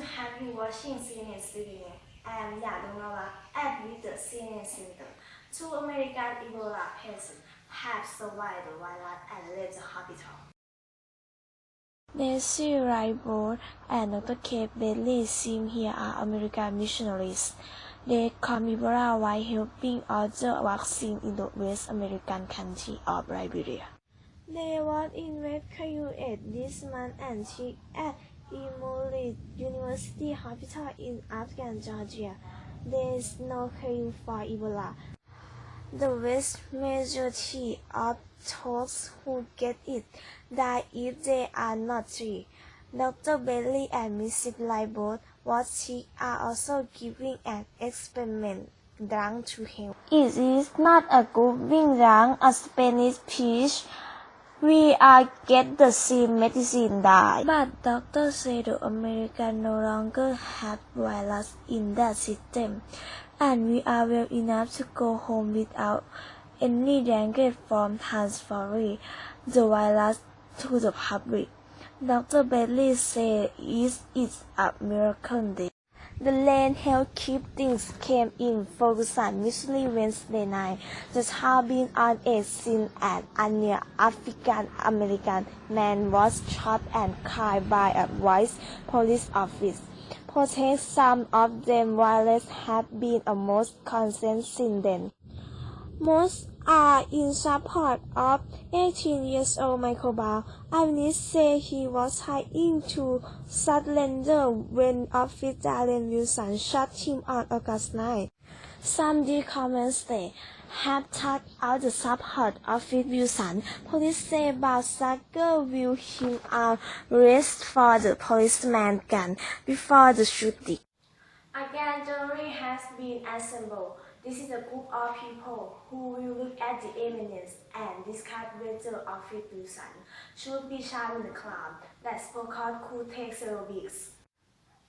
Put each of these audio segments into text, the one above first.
have been watching CNN TV. I am Yadrung at with the CNN Center. 2 American Ebola patients have survived the virus and left the hospital. Nancy Raybould and Dr. Kate Bailey seem here are American missionaries. They come Ebola while helping other vaccines in the West American country of Liberia. They were evacuated this month and treated at Emory University Hospital in Athens, Georgia. There is no cure for Ebola. The vast majority of those who get it die if they are not treated. Dr. Bailey and Mrs. Raybould was sick are also giving an experiment drunk to help. It is not a good being drunk, a Spanish peach. We are get the same medicine die. But doctors say the American no longer have virus in that system, and we are well enough to go home without any danger from transferring the virus to the public. Dr. Bailey said it is a miracle day. The land health keepings came in Ferguson, Missouri Wednesday night. There has been on a scene and an African American man was shot and killed by a white police officer. Protests, some of them violent, have been almost constant since then. Most are in support of 18-year-old Michael Brown. Eyewitnesses say he was trying to surrender when Officer Darren Wilson shot him on August 9. Some comments say have talked out the support of Wilson. Police say Balsager will him arrest for the policeman's gun before the shooting. A grand jury has been assembled. This is a group of people who will look at the evidence and discuss whether Officer Wilson should be charged in the crime that so-called could take several weeks.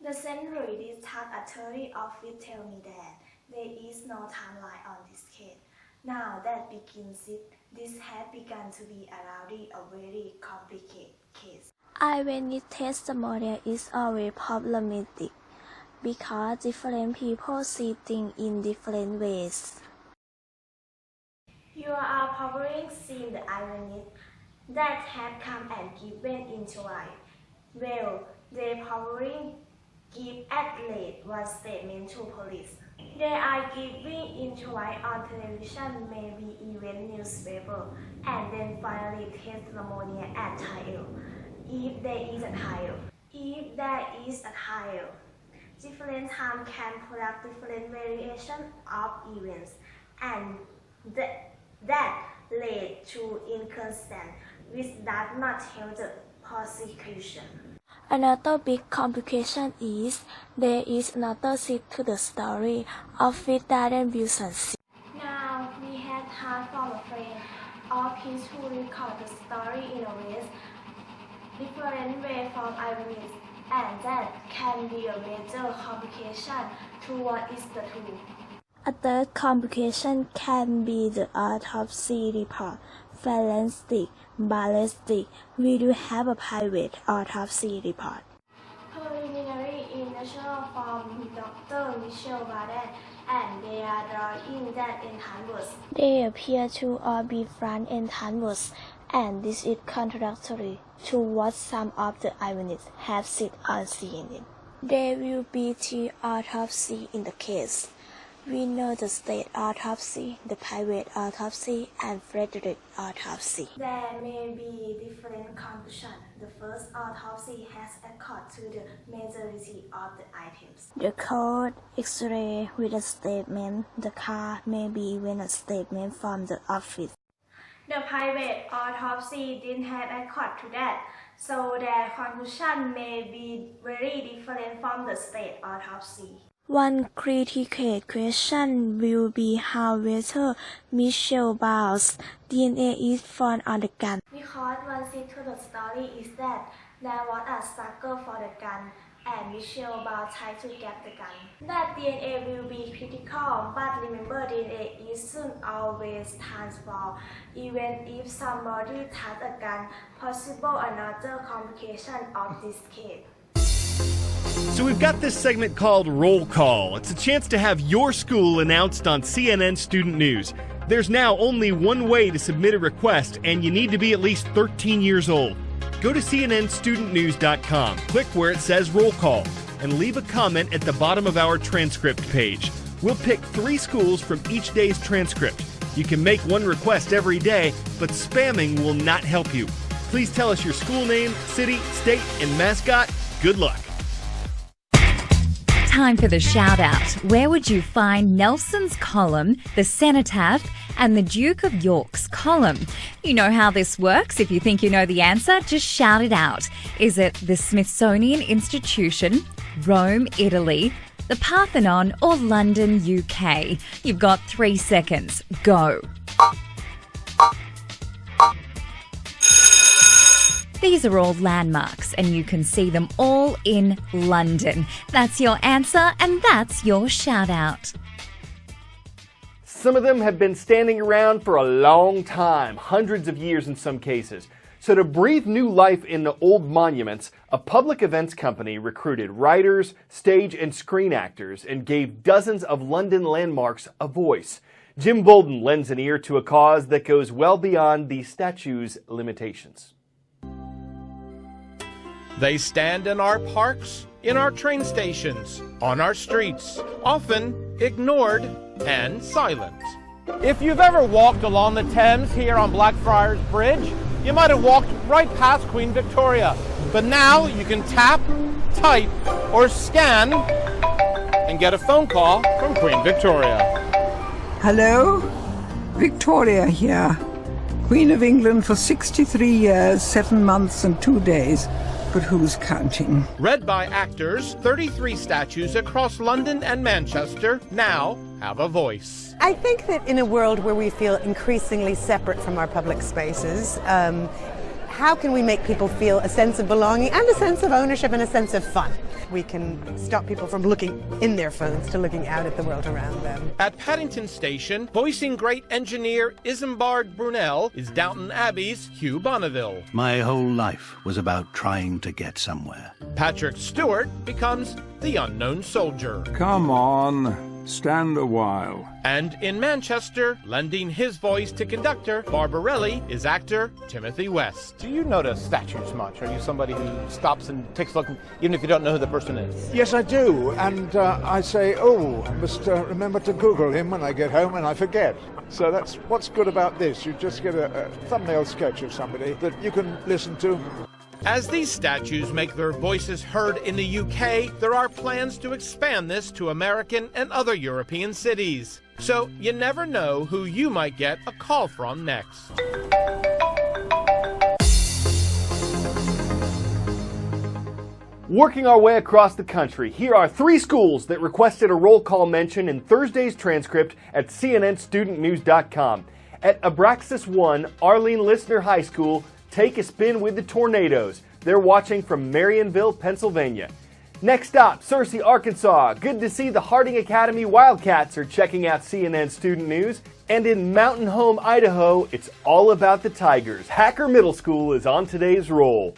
The Central District Attorney Office tell me that there is no timeline on this case. Now that begins it, this has begun to be already a very complicated case. Eyewitness testimony is always problematic, because different people see things in different ways. You are probably seen the eyewitness that have come and given interview. Well, they probably give at least one statement to police. They are giving interview on television, maybe even newspaper, and then finally testimony at trial. If there is a trial, different time can produce different variations of events, and that led to inconsistent, which does not help the prosecution. Another big complication is there is another side to the story of Darren Wilson. Now we have heard from a friend of his who record the story in a way different way from eyewitness, and that can be a major complication to what is the truth. A third complication can be the autopsy report. Forensic, ballistic, we do have a private autopsy report. Preliminary initial from Dr. Michelle Baden, and they are drawing that enhanced. They appear to all be front enhanced, and this is contradictory to what some of the eyewitnesses have said on CNN. There will be 3 autopsies in the case. We know the state autopsy, the private autopsy, and federal autopsy. There may be different conclusions. The first autopsy has accord to the majority of the items. The cold X-ray with a statement, the car may be even a statement from the office. The private autopsy didn't have accord to that, so their conclusion may be very different from the state autopsy. One critical question will be how whether Michelle Brown's DNA is found on the gun. Because one side to the story is that there was a struggle for the gun, and Michelle Brown tried to get the gun. That DNA will be critical, but remember DNA isn't always transferred. Even if somebody has a gun, possible another complication of this case. So we've got this segment called Roll Call. It's a chance to have your school announced on CNN Student News. There's now only one way to submit a request, and you need to be at least 13 years old. Go to cnnstudentnews.com, click where it says Roll Call, and leave a comment at the bottom of our transcript page. We'll pick 3 schools from each day's transcript. You can make one request every day, but spamming will not help you. Please tell us your school name, city, state, and mascot. Good luck. Time for the shout out. Where would you find Nelson's column, the Cenotaph, and the Duke of York's column? You know how this works. If you think you know the answer, just shout it out. Is it the Smithsonian Institution, Rome, Italy, the Parthenon, or London, UK? You've got 3 seconds. Go. These are all landmarks, and you can see them all in London. That's your answer, and that's your shout-out. Some of them have been standing around for a long time, hundreds of years in some cases. So to breathe new life in the old monuments, a public events company recruited writers, stage and screen actors, and gave dozens of London landmarks a voice. Jim Bolden lends an ear to a cause that goes well beyond the statue's limitations. They stand in our parks, in our train stations, on our streets, often ignored and silent. If you've ever walked along the Thames here on Blackfriars Bridge, you might have walked right past Queen Victoria. But now you can tap, type, or scan and get a phone call from Queen Victoria. Hello, Victoria here. Queen of England for 63 years, 7 months and 2 days. But who's counting? Read by actors, 33 statues across London and Manchester now have a voice. I think that in a world where we feel increasingly separate from our public spaces, how can we make people feel a sense of belonging and a sense of ownership and a sense of fun? We can stop people from looking in their phones to looking out at the world around them. At Paddington Station, voicing great engineer Isambard Brunel is Downton Abbey's Hugh Bonneville. My whole life was about trying to get somewhere. Patrick Stewart becomes the unknown soldier. Come on, stand a while. And in Manchester, lending his voice to conductor Barbarelli is actor Timothy West. Do you notice statues much? Are you somebody who stops and takes a look, even if you don't know who the person is? Yes, I do. And I say, oh, I must remember to Google him when I get home, and I forget. So that's what's good about this. You just get a thumbnail sketch of somebody that you can listen to. As these statues make their voices heard in the UK, there are plans to expand this to American and other European cities. So you never know who you might get a call from next. Working our way across the country, here are 3 schools that requested a roll call mention in Thursday's transcript at cnnstudentnews.com. At Abraxas 1, Arlene Listener High School, take a spin with the Tornadoes. They're watching from Marionville, Pennsylvania. Next stop, Searcy, Arkansas. Good to see the Harding Academy Wildcats are checking out CNN Student News. And in Mountain Home, Idaho, it's all about the Tigers. Hacker Middle School is on today's roll.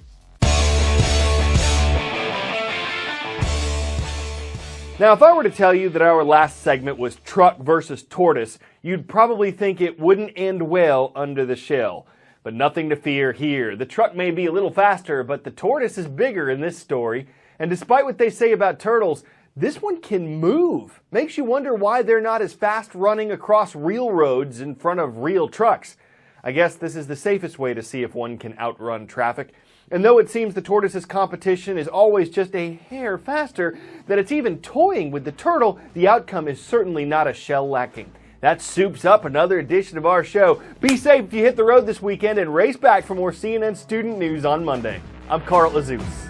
Now, if I were to tell you that our last segment was truck versus tortoise, you'd probably think it wouldn't end well under the shell. But nothing to fear here. The truck may be a little faster, but the tortoise is bigger in this story. And despite what they say about turtles, this one can move. Makes you wonder why they're not as fast running across real roads in front of real trucks. I guess this is the safest way to see if one can outrun traffic. And though it seems the tortoise's competition is always just a hair faster, that it's even toying with the turtle, the outcome is certainly not a shell lacking. That soups up another edition of our show. Be safe if you hit the road this weekend and race back for more CNN Student News on Monday. I'm Carl Azus.